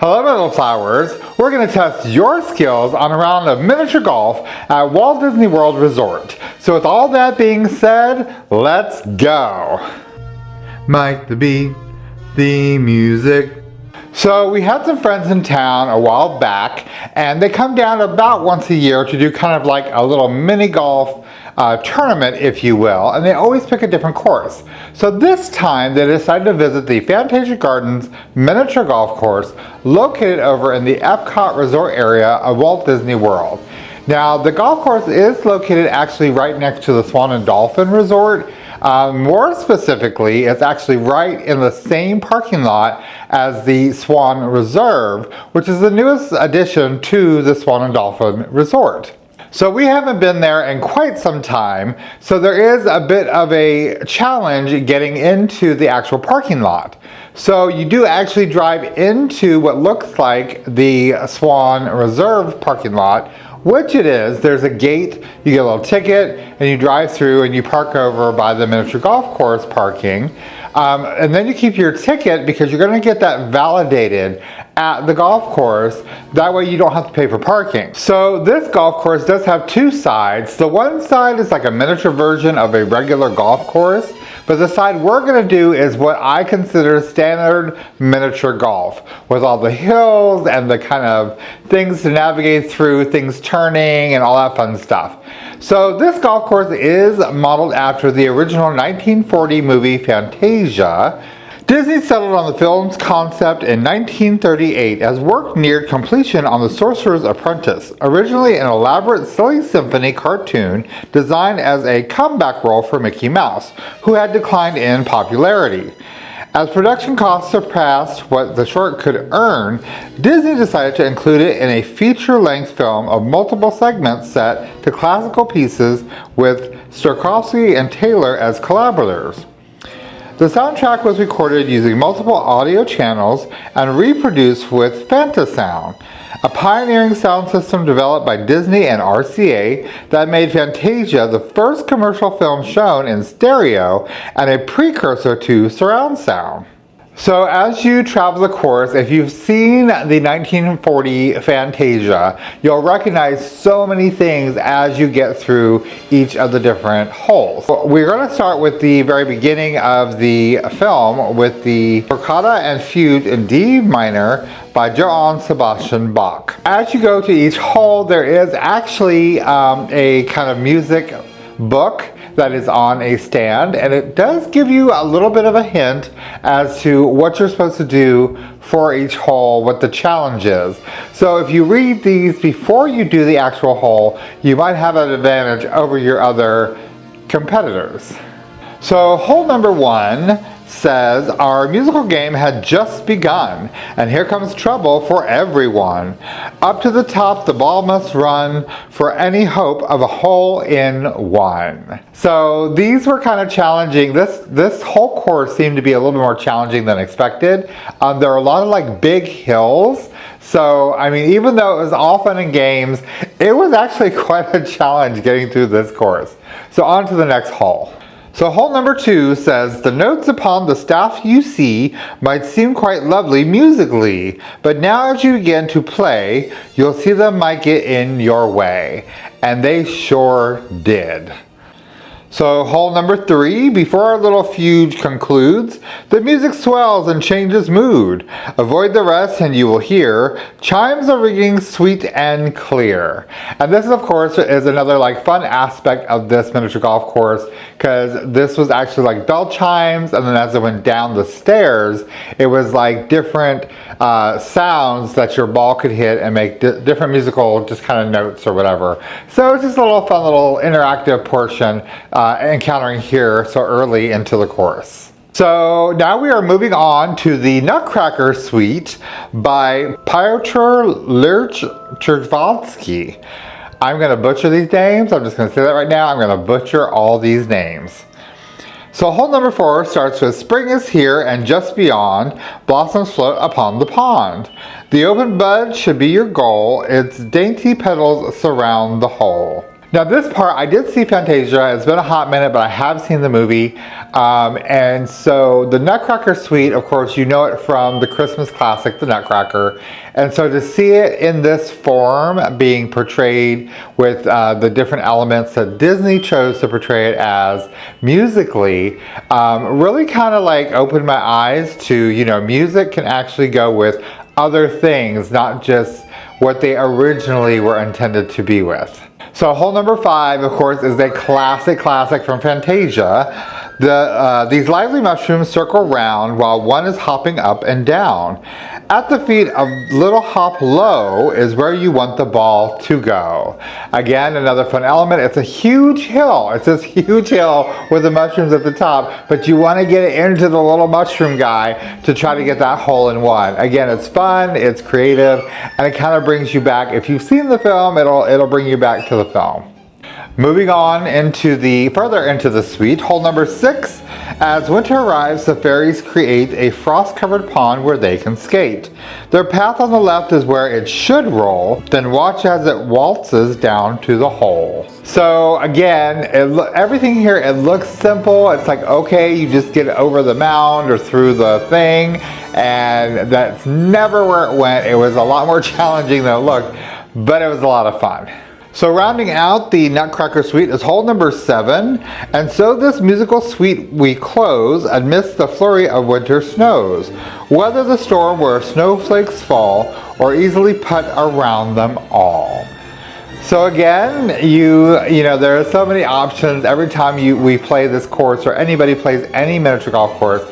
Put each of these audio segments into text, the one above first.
Hello, my little flowers. We're going to test your skills on a round of miniature golf at Walt Disney World Resort. So with all that being said, let's go. Mike the Bee, the music. So we had some friends in town a while back, and they come down about once a year to do kind of like a little mini golf tournament, if you will, and they always pick a different course. So this time they decided to visit the Fantasia Gardens miniature golf course located over in the Epcot resort area of Walt Disney World. Now the golf course is located actually right next to the Swan and Dolphin Resort. More specifically, it's actually right in the same parking lot as the Swan Reserve, which is the newest addition to the Swan and Dolphin Resort. So we haven't been there in quite some time, so there is a bit of a challenge getting into the actual parking lot. So you do actually drive into what looks like the Swan Reserve parking lot, which it is. There's a gate, you get a little ticket, and you drive through and you park over by the miniature golf course parking. And then you keep your ticket because you're going to get that validated at the golf course. That way you don't have to pay for parking. So this golf course does have two sides. The one side is like a miniature version of a regular golf course, but the side we're going to do is what I consider standard miniature golf, with all the hills and the kind of things to navigate through, things turning and all that fun stuff. So this golf course is modeled after the original 1940 movie Fantasia. Disney settled on the film's concept in 1938 as work neared completion on The Sorcerer's Apprentice, originally an elaborate silly symphony cartoon designed as a comeback role for Mickey Mouse, who had declined in popularity. As production costs surpassed what the short could earn, Disney decided to include it in a feature-length film of multiple segments set to classical pieces with Stokowski and Taylor as collaborators. The soundtrack was recorded using multiple audio channels and reproduced with Fantasound, a pioneering sound system developed by Disney and RCA that made Fantasia the first commercial film shown in stereo and a precursor to surround sound. So as you travel the course, if you've seen the 1940 Fantasia, you'll recognize so many things as you get through each of the different holes. We're going to start with the very beginning of the film with the Toccata and Fugue in D minor by Johann Sebastian Bach. As you go to each hole, there is actually a kind of music book that is on a stand, and it does give you a little bit of a hint as to what you're supposed to do for each hole, what the challenge is. So if you read these before you do the actual hole, you might have an advantage over your other competitors. So hole number 1 says, our musical game had just begun, and here comes trouble for everyone. Up to the top the ball must run for any hope of a hole in one. So these were kind of challenging. This whole course seemed to be a little bit more challenging than expected. There are a lot of like big hills. So, I mean, even though it was all fun and games, it was actually quite a challenge getting through this course. So on to the next hole. So hole number 2 says, the notes upon the staff you see might seem quite lovely musically, but now as you begin to play, you'll see them might get in your way. And they sure did. So hole number 3, before our little fugue concludes, the music swells and changes mood. Avoid the rest and you will hear chimes are ringing sweet and clear. And this of course is another like fun aspect of this miniature golf course, because this was actually like bell chimes, and then as it went down the stairs, it was like different sounds that your ball could hit and make different musical just kind of notes or whatever. So it's just a little fun little interactive portion encountering here so early into the course. So now we are moving on to the Nutcracker Suite by Piotr Lerchvaldsky. I'm going to butcher these names. I'm just going to say that right now. I'm going to butcher all these names. So hole number 4 starts with spring is here and just beyond, blossoms float upon the pond. The open bud should be your goal, its dainty petals surround the hole. Now this part, I did see Fantasia. It's been a hot minute, but I have seen the movie. And so the Nutcracker Suite, of course, you know it from the Christmas classic, The Nutcracker. And so to see it in this form being portrayed with the different elements that Disney chose to portray it as musically, really kind of like opened my eyes to, you know, music can actually go with other things, not just what they originally were intended to be with. So hole number 5, of course, is a classic from Fantasia. These lively mushrooms circle round while one is hopping up and down. At the feet of Little Hop Low is where you want the ball to go. Again, another fun element. It's a huge hill. It's this huge hill with the mushrooms at the top, but you want to get it into the little mushroom guy to try to get that hole in one. Again, it's fun, it's creative, and it kind of brings you back. If you've seen the film, it'll bring you back to the film. Moving on further into the suite, hole number 6. As winter arrives, the fairies create a frost-covered pond where they can skate. Their path on the left is where it should roll, then watch as it waltzes down to the hole. So again, everything here, it looks simple. It's like, okay, you just get over the mound or through the thing, and that's never where it went. It was a lot more challenging than it looked, but it was a lot of fun. So rounding out the Nutcracker Suite is hole number 7, and so this musical suite we close amidst the flurry of winter snows. Weather the storm where snowflakes fall, or easily putt around them all. So again, you know, there are so many options every time we play this course, or anybody plays any miniature golf course.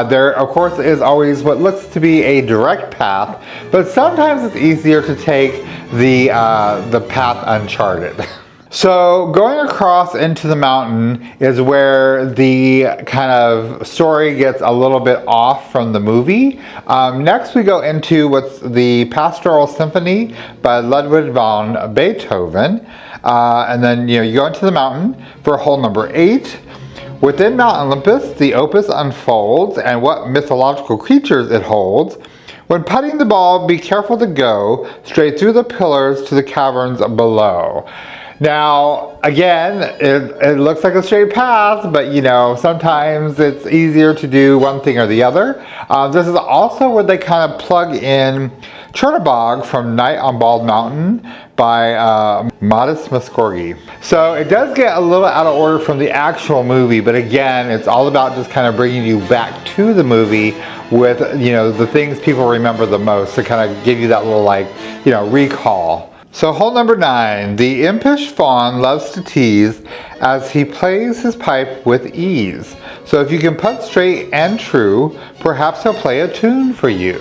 There, of course, is always what looks to be a direct path, but sometimes it's easier to take the path uncharted. So going across into the mountain is where the kind of story gets a little bit off from the movie. Next we go into what's the Pastoral Symphony by Ludwig van Beethoven. And then you go into the mountain for hole number 8. Within Mount Olympus, the opus unfolds and what mythological creatures it holds. When putting the ball, be careful to go straight through the pillars to the caverns below. Now, again, it looks like a straight path, but you know, sometimes it's easier to do one thing or the other. This is also where they kind of plug in Chernobog from Night on Bald Mountain by Modest Muscorgi. So it does get a little out of order from the actual movie, but again, it's all about just kind of bringing you back to the movie with, you know, the things people remember the most to kind of give you that little, like, you know, recall. So hole number 9, the impish fawn loves to tease as he plays his pipe with ease. So if you can putt straight and true, perhaps he'll play a tune for you.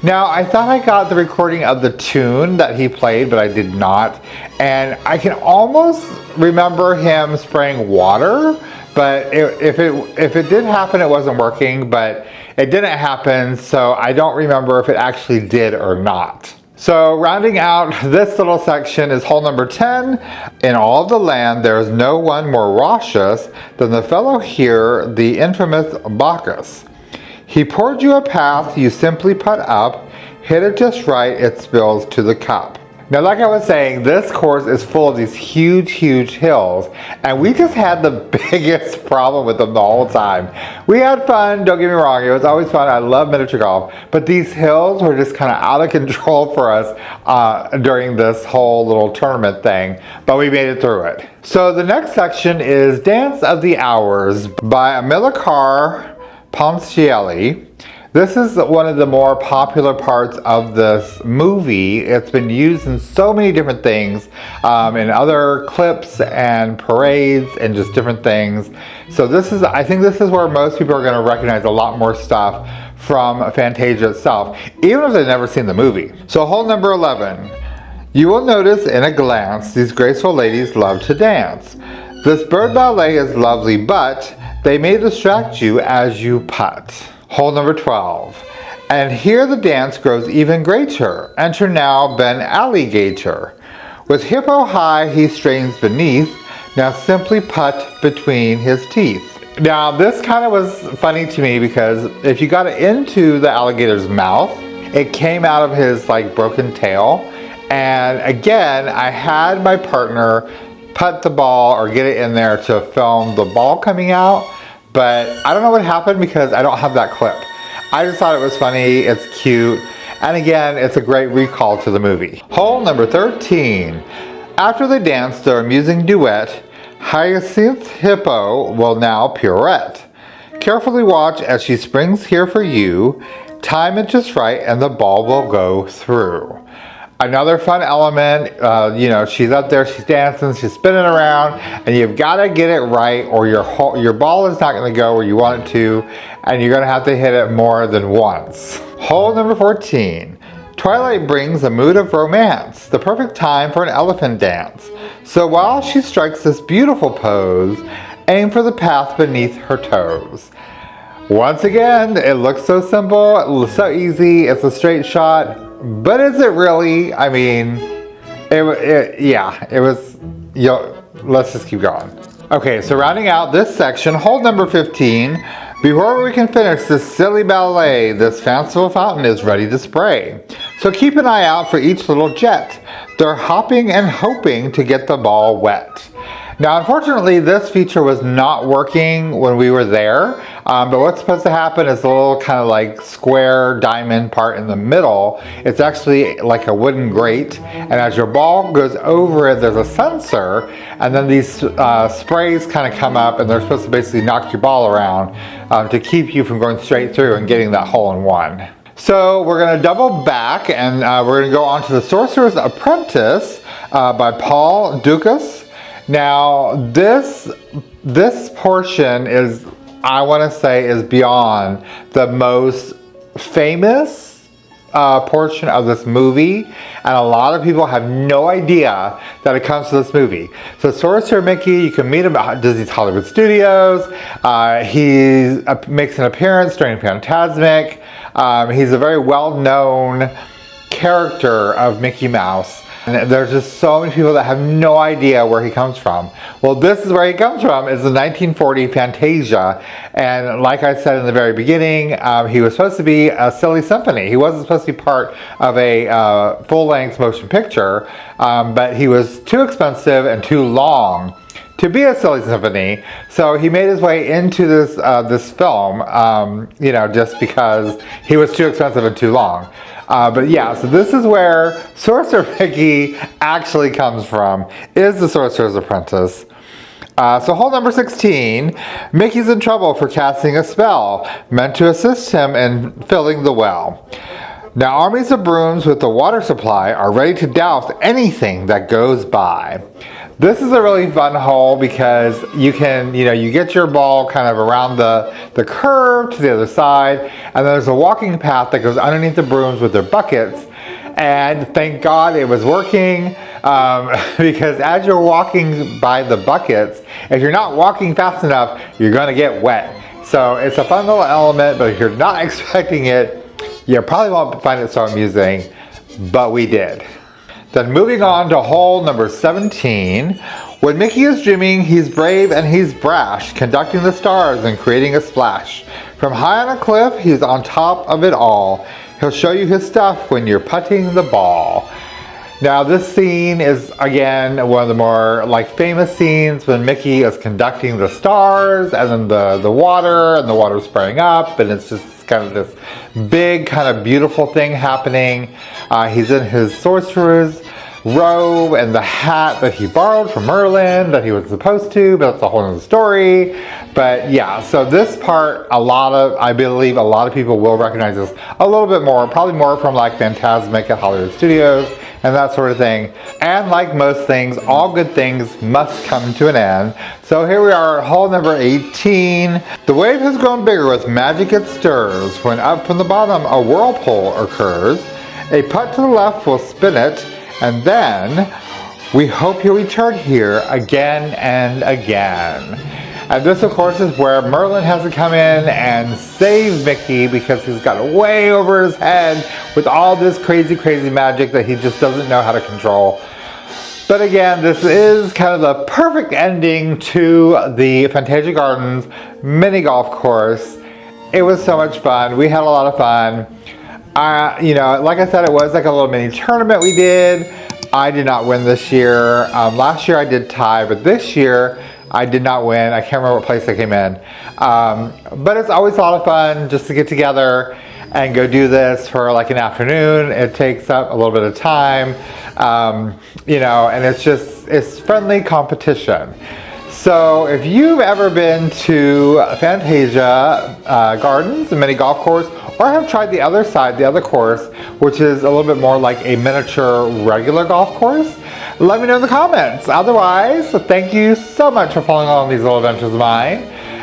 Now, I thought I got the recording of the tune that he played, but I did not. And I can almost remember him spraying water, but if it did happen, it wasn't working, but it didn't happen, so I don't remember if it actually did or not. So rounding out this little section is hole number 10. In all of the land, there is no one more raucous than the fellow here, the infamous Bacchus. He poured you a path, you simply putt up, hit it just right, it spills to the cup. Now, like I was saying, this course is full of these huge hills, and we just had the biggest problem with them the whole time. We had fun, don't get me wrong, it was always fun, I love miniature golf, but these hills were just kind of out of control for us during this whole little tournament thing, but we made it through it. So the next section is Dance of the Hours by Amilcar Ponchielli. This is one of the more popular parts of this movie. It's been used in so many different things, in other clips and parades and just different things. So I think this is where most people are going to recognize a lot more stuff from Fantasia itself, even if they've never seen the movie. So hole number 11. You will notice in a glance these graceful ladies love to dance. This bird ballet is lovely, but they may distract you as you putt. Hole number 12. And here the dance grows even greater. Enter now Ben Alligator. With hippo high he strains beneath. Now simply putt between his teeth. Now this kind of was funny to me because if you got it into the alligator's mouth, it came out of his like broken tail. And again, I had my partner putt the ball or get it in there to film the ball coming out, but I don't know what happened because I don't have that clip. I just thought it was funny, it's cute, and again, it's a great recall to the movie. Hole number 13. After they dance their amusing duet, Hyacinth Hippo will now pirouette. Carefully watch as she springs here for you. Time it just right and the ball will go through. Another fun element, you know, she's up there, she's dancing, she's spinning around, and you've got to get it right or your ball is not going to go where you want it to, and you're going to have to hit it more than once. Hole number 14. Twilight brings a mood of romance, the perfect time for an elephant dance. So while she strikes this beautiful pose, aim for the path beneath her toes. Once again, it looks so simple, it looks so easy, it's a straight shot. But is it really? I mean, it was, you know, let's just keep going. Okay, so rounding out this section, hole number 15. Before we can finish this silly ballet, this fanciful fountain is ready to spray. So keep an eye out for each little jet. They're hopping and hoping to get the ball wet. Now, unfortunately, this feature was not working when we were there, but what's supposed to happen is a little kind of like square diamond part in the middle. It's actually like a wooden grate, and as your ball goes over it, there's a sensor, and then these sprays kind of come up, and they're supposed to basically knock your ball around to keep you from going straight through and getting that hole in one. So we're going to double back, and we're going to go on to The Sorcerer's Apprentice by Paul Dukas. Now, this portion is, I want to say, is beyond the most famous portion of this movie, and a lot of people have no idea that it comes to this movie. So Sorcerer Mickey, you can meet him at Disney's Hollywood Studios. He makes an appearance during Fantasmic. He's a very well-known character of Mickey Mouse. And there's just so many people that have no idea where he comes from. Well, this is where he comes from. It's the 1940 Fantasia. And like I said in the very beginning, he was supposed to be a silly symphony. He wasn't supposed to be part of a full-length motion picture, but he was too expensive and too long to be a silly symphony. So he made his way into this film, you know, just because he was too expensive and too long. But yeah, so this is where Sorcerer Mickey actually comes from, is The Sorcerer's Apprentice. So hole number 16, Mickey's in trouble for casting a spell meant to assist him in filling the well. Now armies of brooms with the water supply are ready to douse anything that goes by. This is a really fun hole because you can, you get your ball kind of around the curve to the other side, and there's a walking path that goes underneath the brooms with their buckets. And thank God it was working, because as you're walking by the buckets, if you're not walking fast enough, you're going to get wet. So it's a fun little element, but if you're not expecting it, you probably won't find it so amusing, but we did. Then moving on to hole number 17. When Mickey is dreaming, he's brave and he's brash, conducting the stars and creating a splash. From high on a cliff, he's on top of it all. He'll show you his stuff when you're putting the ball. Now this scene is, again, one of the more famous scenes when Mickey is conducting the stars and then the water, and the water spraying up, and it's just kind of this big kind of beautiful thing happening. He's in his sorcerer's robe and the hat that he borrowed from Merlin that he was supposed to, but that's a whole other story. But yeah, so this part, I believe a lot of people will recognize this a little bit more, probably more from Fantasmic at Hollywood Studios and that sort of thing. And like most things, all good things must come to an end. So here we are at hole number 18. The wave has grown bigger with magic it stirs, when up from the bottom a whirlpool occurs. A putt to the left will spin it, and then we hope you'll return here again and again. And this, of course, is where Merlin has to come in and save Mickey because he's got way over his head with all this crazy, crazy magic that he just doesn't know how to control. But again, this is kind of the perfect ending to the Fantasia Gardens mini golf course. It was so much fun. We had a lot of fun. Like I said, it was like a little mini tournament we did. I did not win this year. Last year I did tie, but this year I did not win. I can't remember what place I came in. But it's always a lot of fun just to get together and go do this for like an afternoon. It takes up a little bit of time, you know, and it's friendly competition. So if you've ever been to Fantasia Gardens, a mini golf course, or have tried the other side, the other course, which is a little bit more like a miniature regular golf course, let me know in the comments. Otherwise, thank you so much for following along these little adventures of mine.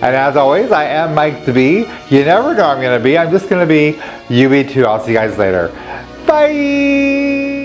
And as always, I am Mike the Bee. You never know I'm going to be. I'm just going to be. You be too. I'll see you guys later. Bye!